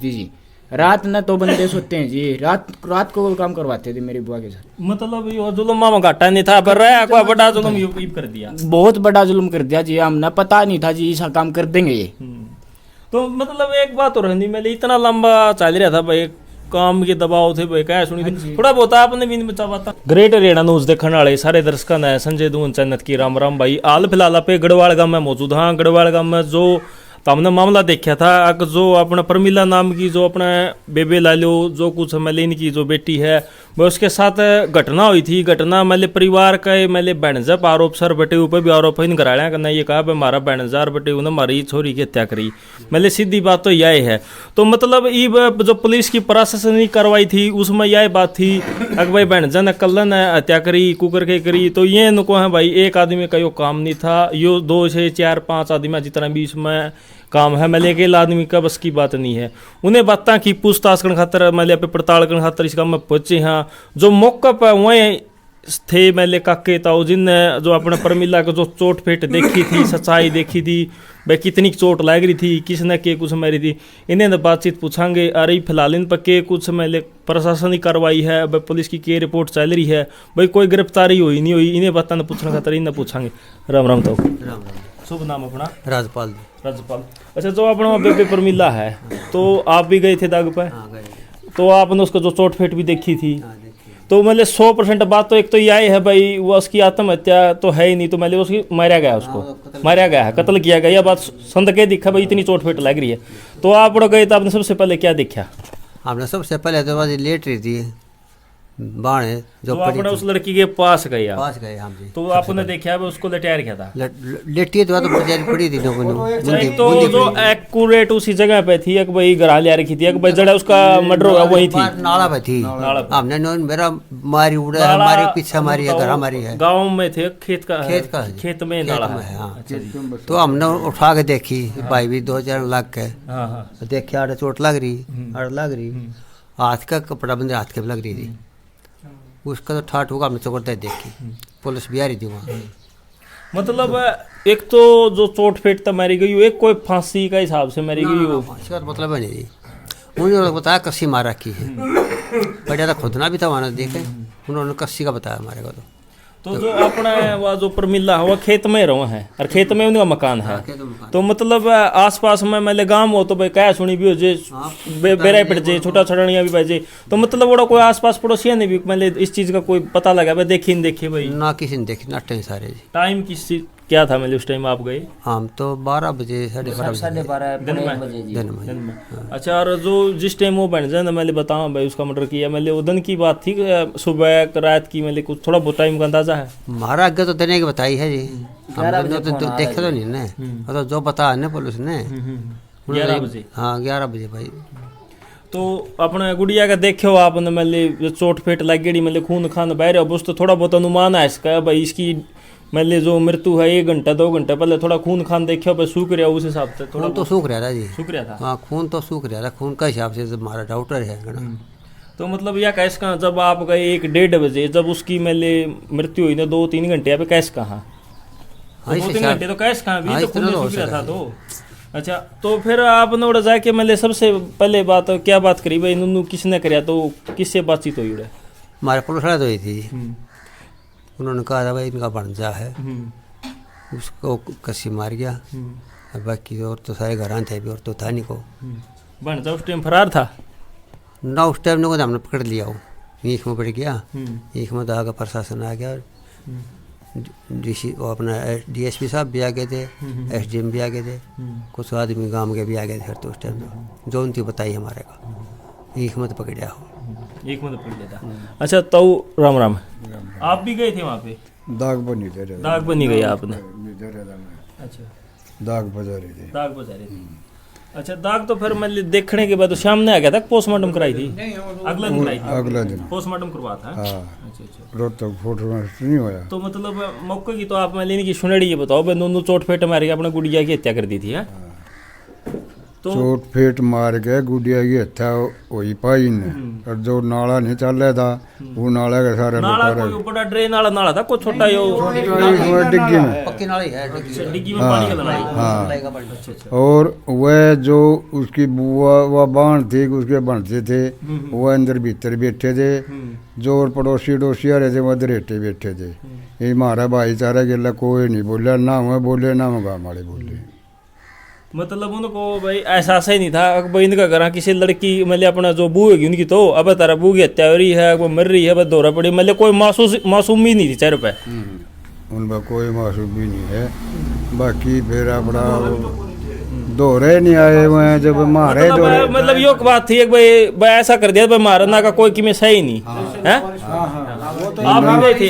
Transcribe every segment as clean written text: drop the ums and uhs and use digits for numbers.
थी जी। रात न तो बंदे सोते हैं जी, रात को वो काम करवाते थे मेरी बुआ के साथ। मतलब ये जुल्म मामा घाटा नहीं था पर रहा कोई बड़ा जुल्म ये कर दिया, बहुत बड़ा जुल्म कर दिया जी। हमने पता नहीं था जी ऐसा काम कर देंगे ये। तो मतलब एक बात और रही, मैं इतना लंबा चल रहा था भाई, काम के दबाव थे भाई, क्या सुनी थी थोड़ा बहुत आपने भी बचा पाता। ग्रेट हरियाणा न्यूज देखने वाले सारे दर्शकों ने संजय दून चन्नत की राम राम भाई। हाल फिलहाल पे गढ़वाल गांव में मौजूद। हाँ, गढ़वाल गांव में जो हमने मामला देखा था, जो अपना परमिला नाम की जो अपना बेबे लालो जो कुछ मलिन की जो बेटी है वह उसके साथ घटना हुई थी। घटना मेले परिवार का मेले बहनजप आरोप सर बटे ऊपर भी आरोप इन घराया करना, ये कहा भाई हमारा बहनजार बटे उन्होंने हमारी छोरी की हत्या करी। मेले सीधी बात तो यह है। तो मतलब ये जो पुलिस की प्रशासनिक कार्रवाई थी उसमें यह बात थी अगर भाई बहनजा ने कल्लन हत्या करी कुकर के करी, तो ये नको है भाई एक आदमी का यो काम नहीं था, यो 2 से 4 5 आदमी जितना बीच में काम है मेले के आदमी का बस की बात नहीं है। उन्हें बातें की पूछताछ करने खातर मेले पे पड़ताल करने खातर इस काम में पहुंचे। हाँ, जो मौका पर वहीं थे मेले काके ताऊ जिनने जो अपने परमिला को जो चोट फेट देखी थी, सच्चाई देखी थी भाई कितनी चोट लग रही थी, किसने के कुछ मारी थी, इन्हें बातचीत पूछांगे। अरे फिलहाल इन पर के कुछ मेले प्रशासनिक कार्रवाई है भाई, पुलिस की के रिपोर्ट चल रही है भाई, कोई गिरफ्तारी हुई नहीं हुई, इन्हें बातें पूछने खातर इन्हें पूछांगे। राम राम ताऊ। राम राम। शुभ नाम अपना? राजपाल। राजपाल। अच्छा, जो अपना बेबे परमिला है तो आप भी गए थे दाग पे? हाँ, गए। तो आपने उसको जो चोट फेट भी देखी थी? हाँ, देखिए। तो मतलब 100% बात तो एक तो यह है भाई वो उसकी आत्महत्या तो है ही नहीं, तो मतलब उसकी मारा गया, उसको मारा गया है, कत्ल किया गया, यह बात संद के दिखा भाई, इतनी चोट फेट लग रही है। तो आप गए तो आपने सबसे पहले क्या देखा? हमने सबसे पहले तो बस लेट रही थी बाण है जो तो आपने उस लड़की के पास गए? पास गए हम जी। तो आपने देखा है उसको लटाया रखा था? लेटी तो बेचारी पड़ी थी तो जो एक्यूरेट उसी जगह पे थी एक भाई घर लिया रखी थी, एक भाई जड़ा उसका मर्डर होगा वही थी, नाला पे थी। हमने मेरा मारी उड़ा हमारे पीछे मारी है, घर हमारी है। गाँव में थे? खेत का खेत में नाला है। हाँ, तो हमने उठा के देखी भाई भी 2-4 लाख के देखी, आड़े चोट लग रही, हाथ का कपड़ा बंदे हाथ के भी लग रही थी, उसका तो ठाठ होगा हमने चौकड़ता देखी, पुलिस भी आ रही थी वहाँ। मतलब एक तो जो चोट फेट तब मारी गई, एक कोई फांसी का हिसाब से मारी गई हो? फांसी का मतलब है नहीं जी, उन्होंने बताया कस्सी मार रखी है, बढ़िया था खुदना भी था वहाँ देखे, उन्होंने कस्सी का बताया हमारे को। तो जो अपना वह जो परमिला है वह खेत में रहो है और खेत में उनका मकान है। तो मतलब आसपास में मेले गांव हो तो भाई क्या सुनी भी हो जे बेरा पड़ जाए, छोटा छड़निया भी बजे, तो मतलब वो कोई आसपास पड़ोसिया ने भी मेले इस चीज का कोई पता लगा भाई? देखी नहीं देखी भाई? ना किसी ने देखी, नाटे सारे जी। टाइम किस चीज क्या था मेले उस टाइम आप गए? हम तो 12 बजे 12:30 दिन में। अच्छा, और जो जिस टाइम वो बन जाए ना मैंने बताऊँ भाई उसका मर्डर किया मेले, वो दिन की बात थी सुबह रात की, मेले कुछ थोड़ा बहुत टाइम का अंदाजा है? हमारा आगे तो देने की बताई है जी, हमने तो देखे तो नहीं ना, तो जो बताया ना पुलिस ने 11 बजे। हाँ, 11 बजे भाई। तो अपने गुड़िया का देखो आपने मेले चोट फेट लग गई, मेले खून खान बह रहा, बस तो थोड़ा बहुत अनुमान है इसका भाई, इसकी मेले जो मृत्यु है 1 घंटा 2 घंटा पहले थोड़ा खून खान देखो भाई सूख रहा उस हिसाब से? थोड़ा तो सूख रहा था जी, सूख रहा था। हाँ, खून तो सूख रहा था, खून का हिसाब से हमारा डाउटर है। तो मतलब यह कैस कहाँ जब आप गए 1-1:30 बजे जब उसकी मेले मृत्यु हुई ना 2-3 घंटे यहाँ पे कैस कहाँ? 2-3 घंटे तो कैस कहाँ भी, तो खून सूख रहा था। तो अच्छा, तो फिर आपने उड़ा जाके मेले सबसे पहले बात क्या बात करी भाई, नन्नू किसने कराया, तो किससे बातचीत हुई? उड़े हमारे पुलिस वाले तो हुई थी, उन्होंने कहा था भाई इनका भंजा है, उसको कसी मार गया, बाकी और तो सारे घर थे भी, और तो था नहीं को। भंजा उस टाइम फरार था ना? उस टाइम को हमने पकड़ लिया, वो ईख में पड़ गया, ईख में दहा का प्रशासन आ गया, डीसी वो अपना DSP साहब भी आ गए थे, SDM भी आ गए थे, कुछ आदमी गांव के भी आ गए थे। तो उस टाइम जो उनकी बताई हमारे को, ईख में तो पकड़ा हो, एक में तो पकड़ लिया था। अच्छा, तो राम राम, आप भी गए थे वहाँ पे? दाग बनी गए आपने? अच्छा, दाग बजा रही थी। अच्छा, दाग तो फिर मतलब देखने के बाद तो सामने आ गया था, पोस्टमार्टम कराई थी? अगला दिन कराई थी? अगला दिन पोस्टमार्टम करवा था। अच्छा, रोज तक फोटो नहीं होया। तो मतलब मौके की तो आप मैं लेने की सुनड़ी ये बताओ भाई, दोनों चोट फेट मार के अपने गुड़िया की हत्या कर दी थी है? तो चोट फेट मार के गुड़िया की हत्या वही पाई ने। और जो नाला नहीं चल रहा था वो नाला के सारे नाला कोई बड़ा ड्रेन वाला नाला था, कोई छोटा यो डिग्गी में। पक्की नाली है, डिग्गी में पानी का नाला। हाँ, और वह जो उसकी बुआ वह बाण थी उसके बनते थे, वह अंदर भीतर बैठे थे। जो और पड़ोसी डोसी आ रहे थे वह दरेटे बैठे थे। ये हमारा भाईचारा के लिए कोई नहीं बोला, ना मैं बोले ना मैं गाँव वाले बोले। मतलब उनको भाई एहसास ही नहीं था कि भाई इनका घर किसी लड़की मतलब अपना जो बू है उनकी, तो अब तारा बू की हत्या हो रही है, वो मर रही है, बस दौरा पड़ी, मतलब कोई मासूम ही नहीं थी चेहरे पे। उनका कोई मासूम भी नहीं है। बाकी फिर अपना दोहरे नहीं आए हुए हैं जब मारे मतलब यो बात थी एक भाई ऐसा कर दिया भाई मारना का कोई कि में सही नहीं है।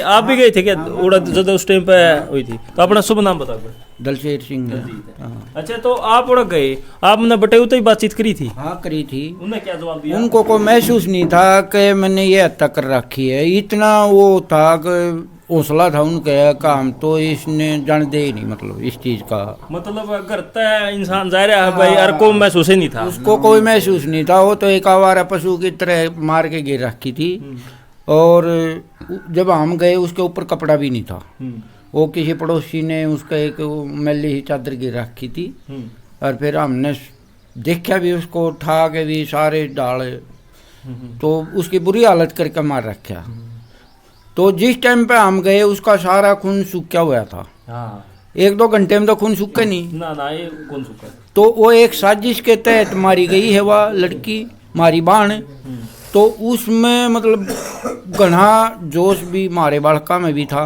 आप भी गए थे क्या उड़ा जब उस टाइम पे हुई थी? तो अपना शुभ नाम बता दो। दलशेर सिंह। अच्छा, तो आप उड़ गए, आपने बटेऊ तो ही बातचीत करी थी? हाँ करी थी। उन्होंने क्या जवाब दिया? उनको कोई महसूस नहीं था कि मैंने ये हत्या कर रखी है, इतना वो था कि हौसला था उनके काम, तो इसने जान दे ही नहीं मतलब इस चीज का। मतलब करता है इंसान जा रहा है भाई, और को महसूस ही नहीं था उसको, कोई महसूस नहीं था। वो तो एक आवारा पशु की तरह मार के गिर रखी थी। और जब हम गए उसके ऊपर कपड़ा भी नहीं था। वो किसी पड़ोसी ने उसका एक मैली ही चादर गिर रखी थी। और फिर हमने देखा भी, उसको उठा के भी सारे डाले, तो उसकी बुरी हालत करके मार रखा। तो जिस टाइम पे हम गए उसका सारा खून सूखा हुआ था। हाँ। 1-2 घंटे में तो खून सूखा नहीं। ना ये कौन सूखा? तो वो एक साजिश के तहत मारी गई है वह लड़की, मारी बाण। तो उसमें मतलब घना जोश भी मारे बालका में भी था,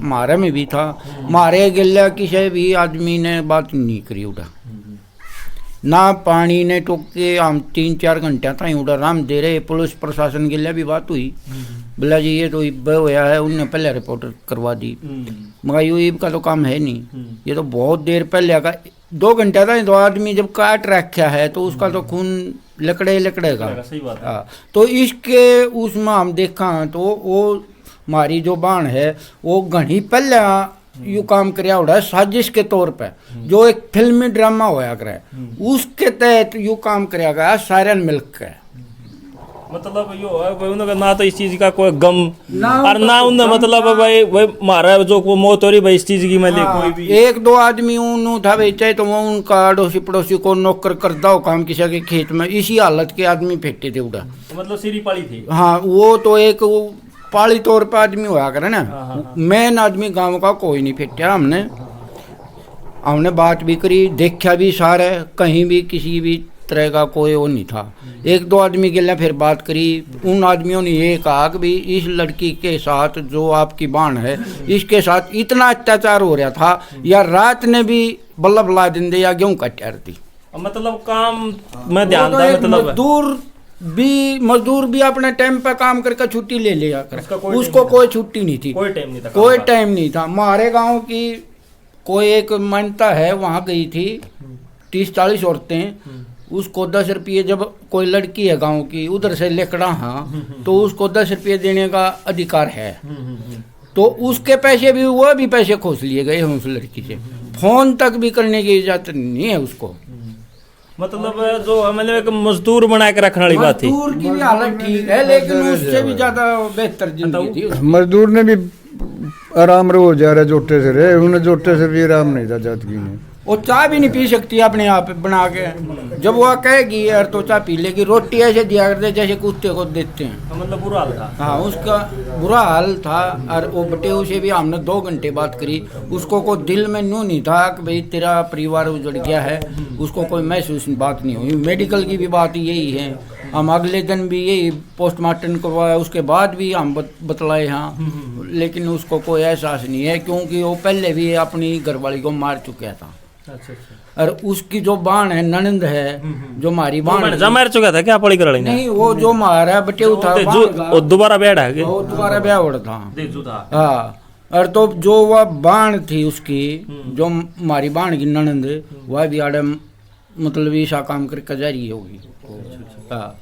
मारे में भी था। मारे गिल्ला किसी भी आदमी ने बात नहीं करी उड़ा, ना पानी ने टोके। हम 3-4 घंटे तक उड़ा राम दे रहे। पुलिस प्रशासन गिल्ला भी बात हुई, बोला जी ये तो इब होया है, उनने पहले रिपोर्ट करवा दी। मगर यू इब का तो काम है नहीं, ये तो बहुत देर पहले का 2 घंटे तक। तो आदमी जब काट रखा है तो उसका तो खून लकड़ेगा। सही बात है। तो इसके उसमें हम देखा तो वो हमारी जो बाण है वो घनी पहले यू काम करया उड़ा साजिश के तौर पे, जो एक फिल्मी ड्रामा होया करे उसके तहत यू काम करया गया सायरन मिल्क के। मतलब यो है भाई उनका ना तो इस चीज का कोई गम और ना उन मतलब भाई भाई मारा जो को मौत हो रही भाई इस चीज की मतलब कोई भी 1-2 आदमी उन था भाई, चाहे तो वो उनका अड़ोसी पड़ोसी को नौकर करता हो काम किसी के खेत में, इसी हालत के आदमी फेंकते थे उड़ा। मतलब सीरी पाली थी। हाँ, वो तो एक पाली तौर पे आदमी होया करे ना। मेन आदमी गांव का कोई नहीं फेंकता। हमने बात भी करी, देखा भी सारे, कहीं भी किसी भी तरह का कोई वो नहीं था। 1-2 आदमी के लिए फिर बात करी। उन आदमियों ने ये कहा कि भाई इस लड़की के साथ जो आपकी बाण है इसके साथ इतना अत्याचार हो रहा था, या रात ने भी बल्लभ ला दिन दे या गेहूं कट थी। मतलब काम में ध्यान तो था। मतलब मजदूर भी अपने टाइम पे काम करके छुट्टी ले लिया कर, उसको कोई छुट्टी नहीं थी, कोई टाइम नहीं था, कोई टाइम नहीं था। हमारे गांव की कोई एक मान्यता है, वहां गई थी 30-40 औरतें, उसको 10 रुपये, जब कोई लड़की है गांव की उधर से लेकड़ा, हाँ, तो उसको 10 रुपये देने का अधिकार है। तो उसके पैसे भी, वो भी पैसे खोस लिए गए हैं उस लड़की से। फोन तक भी करने की इजाजत नहीं है उसको। मतलब जो मतलब एक मजदूर बना के रखने वाली बात थी। मजदूर की भी हालत ठीक है, लेकिन उससे भी ज्यादा बेहतर जिंदगी थी। मजदूर ने भी आराम रो जा रहे, जोटे से रहे, उन्हें जोटे से भी आराम नहीं था जातगी में। वो चाय भी नहीं पी सकती अपने आप बना के, जब वो कहेगी यार तो चाय पी लेगी। रोटी ऐसे दिया करते जैसे कुत्ते को देते हैं। मतलब बुरा हाल था। हाँ, उसका बुरा हाल था। और वो बटेऊ से भी हमने 2 घंटे बात करी, उसको कोई दिल में न्यू नहीं था कि भाई तेरा परिवार उजड़ गया है, उसको कोई महसूस बात नहीं हुई। मेडिकल की भी बात यही है, हम अगले दिन भी यही पोस्टमार्टम करवाया, उसके बाद भी हम बतलाए हाँ, लेकिन उसको कोई एहसास नहीं है, क्योंकि वो पहले भी अपनी घरवाली को मार चुका था। अच्छा। और उसकी जो बाण है, ननंद है, जो हमारी बाण जा मार चुका था क्या पड़ी कर नहीं, वो जो मारा बटेऊ था वो दोबारा ब्याह है, वो दोबारा ब्याह हो था। था। हाँ, और तो जो वह बाण थी उसकी, जो हमारी बाण की ननंद, वह भी आड़े मतलब ऐसा काम करके जा रही होगी। हाँ,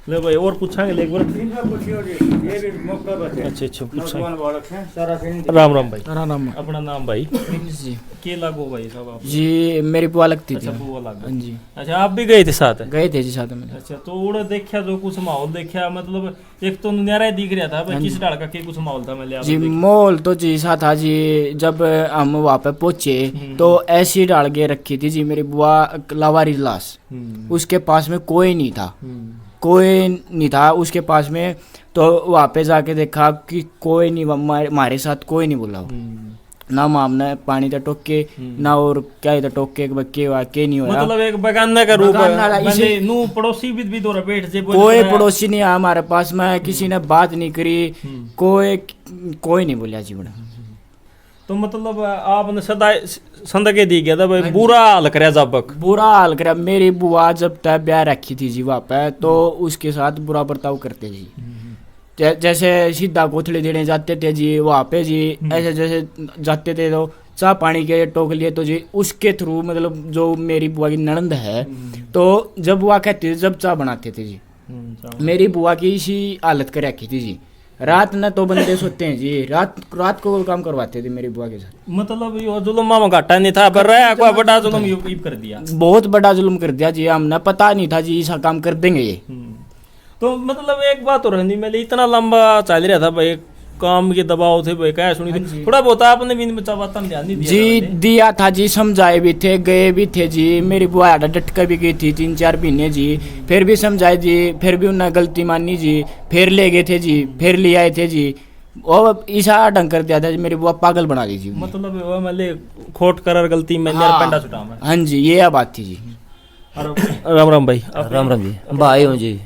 ले भाई और पूछांगे एक बार। अच्छा अच्छा पूछांगे। राम राम भाई। राम अपना नाम भाई जी के लागो भाई सब आप? जी मेरी बुआ लगती थी। अच्छा बुआ लागो। हाँ जी अच्छा आप भी गए थे साथ? गए थे जी साथ में। अच्छा तो उड़ा देखा जो कुछ माहौल देखा, मतलब एक तो न्यारा दिख रहा था भाई, किस डाल का के कुछ माहौल था? मैं ले जी मॉल तो जी सा था जी। जब हम वहाँ पे पहुंचे तो ऐसी डाल के रखी थी जी मेरी बुआ लावारिस लाश। उसके पास में कोई नहीं था, कोई नहीं था उसके पास में। तो वहाँ पे जाके देखा कि कोई नहीं, हमारे साथ कोई नहीं बोला। ना मामने पानी तो टोक के ना और क्या इधर टोक के बक्के वाके नहीं हो रहा। मतलब एक बगाना का रूप बगाना है। इसे- नू पड़ोसी भी दो बैठ जे कोई पड़ोसी नहीं आया हमारे पास में, किसी ने बात नहीं करी, कोई नहीं बोलिया जीवन। तो मतलब आपने सदा संदके दी गया था भाई, बुरा हाल करे जबक। बुरा हाल करा। मेरी बुआ जब तक ब्याह रखी थी जी वहाँ पे, तो उसके साथ बुरा बर्ताव करते जी। जैसे सीधा कोथले देने जाते थे जी वहाँ पे जी, ऐसे जैसे जाते थे तो चाह पानी के टोक लिए तो जी उसके थ्रू, मतलब जो मेरी बुआ की ननंद है, तो जब बुआ कहती थी जब चाह बनाते थे जी, मेरी बुआ की इसी हालत कर रखी थी जी। रात न तो बंदे सोते हैं जी, रात को काम करवाते थे मेरी बुआ के साथ। मतलब यो जुल्म मामा घाटा नहीं था पर रहा कोई बड़ा जुल्म यूं कर दिया। बहुत बड़ा जुल्म कर दिया जी, हमने पता नहीं था जी ऐसा काम कर देंगे ये। तो मतलब एक बात और है, मैं इतना लंबा चल रहा था भाई, काम के दबाव थे भाई, क्या सुनी थी थोड़ा बहुत आपने भी बात ध्यान नहीं दिया जी? दिया था जी, समझाए भी थे, गए भी थे जी। मेरी बुआ डटका भी गई थी 3-4 महीने जी, फिर भी समझाए जी, फिर भी उन्होंने गलती मानी जी, फिर ले गए थे जी, फिर ले आए थे जी। और ईसा ढंग कर दिया था जी, मेरी बुआ पागल बना दी जी। मतलब वो मतलब खोट कर गलती में पेंडा छुटा। हाँ जी ये बात थी जी। राम राम भाई। राम राम जी भाई हूँ जी।